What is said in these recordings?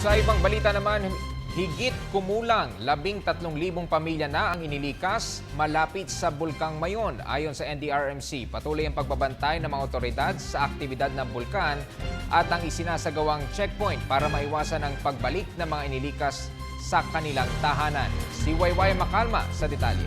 Sa ibang balita naman, higit kumulang 13,000 pamilya na ang inilikas malapit sa Bulkang Mayon. Ayon sa NDRMC, patuloy ang pagbabantay ng mga otoridad sa aktibidad ng bulkan at ang isinasagawang checkpoint para maiwasan ang pagbalik ng mga inilikas sa kanilang tahanan. Si Wayway Makalma sa detalye.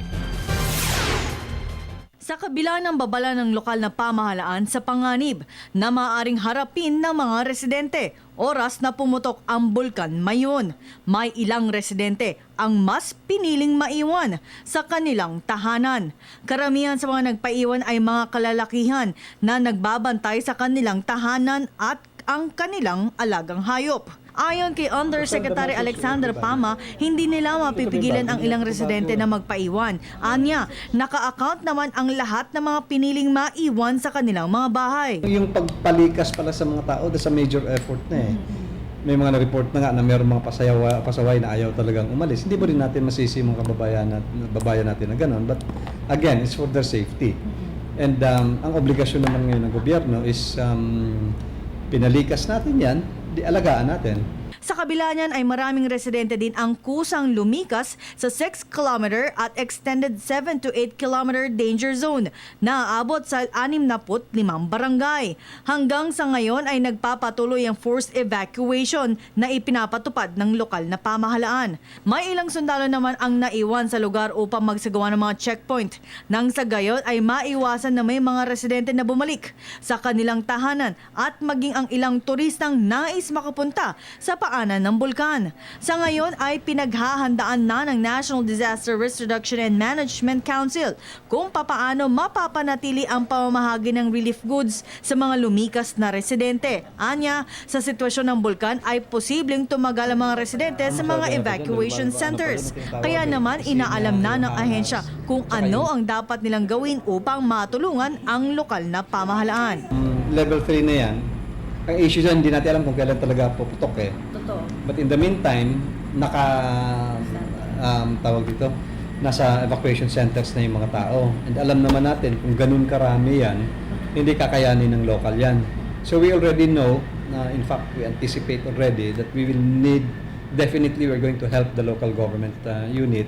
Sa kabila ng babala ng lokal na pamahalaan sa panganib na maaaring harapin ng mga residente, oras na pumutok ang Bulkan Mayon. May ilang residente ang mas piniling maiwan sa kanilang tahanan. Karamihan sa mga nagpaiwan ay mga kalalakihan na nagbabantay sa kanilang tahanan at ang kanilang alagang hayop. Ayon kay Undersecretary Alexander Pama, hindi nila mapipigilan ang ilang residente na magpaiwan. Anya, naka-account naman ang lahat ng mga piniling maiwan sa kanilang mga bahay. Yung pagpalikas pala sa mga tao, that's a major effort na eh. May mga na-report na nga na mayroong mga pasaway na ayaw talagang umalis. Hindi mo rin natin masisi mga babayan natin na gano'n. But again, it's for their safety. And ang obligasyon naman ngayon ng gobyerno is pinalikas natin yan, alagaan natin. Sa kabila niyan ay maraming residente din ang kusang lumikas sa 6-kilometer at extended 7 to 8-kilometer danger zone na aabot sa 65 barangay. Hanggang sa ngayon ay nagpapatuloy ang forced evacuation na ipinapatupad ng lokal na pamahalaan. May ilang sundalo naman ang naiwan sa lugar upang magsagawa ng mga checkpoint. Nang sa gayon ay maiwasan na may mga residente na bumalik sa kanilang tahanan at maging ang ilang turistang nais makapunta sa paanan ng bulkan. Sa ngayon ay pinaghahandaan na ng National Disaster Risk Reduction and Management Council kung papaano mapapanatili ang pamamahagi ng relief goods sa mga lumikas na residente. Anya, sa sitwasyon ng bulkan ay posibleng tumagal ang mga residente sa mga evacuation centers. Kaya naman inaalam na ng ahensya kung ano ang dapat nilang gawin upang matulungan ang lokal na pamahalaan. Level 3 na yan. Ang issue dyan, hindi natin alam kung kailan talaga puputok eh. Totoo. But in the meantime, tawag dito, nasa evacuation centers na yung mga tao. And alam naman natin kung ganun karami yan, hindi kakayanin ng local yan. So we already know, in fact, we anticipate already that we will need, definitely we're going to help the local government unit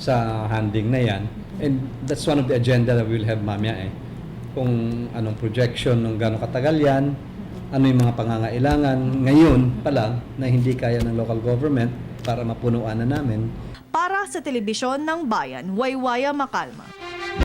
sa handling na yan. And that's one of the agenda that we will have mamaya eh. Kung anong projection, nung gano'ng katagal yan, ano yung mga pangangailangan ngayon pa lang na hindi kaya ng local government para mapunuan na namin. Para sa telebisyon ng Bayan, Waywaya Makalma.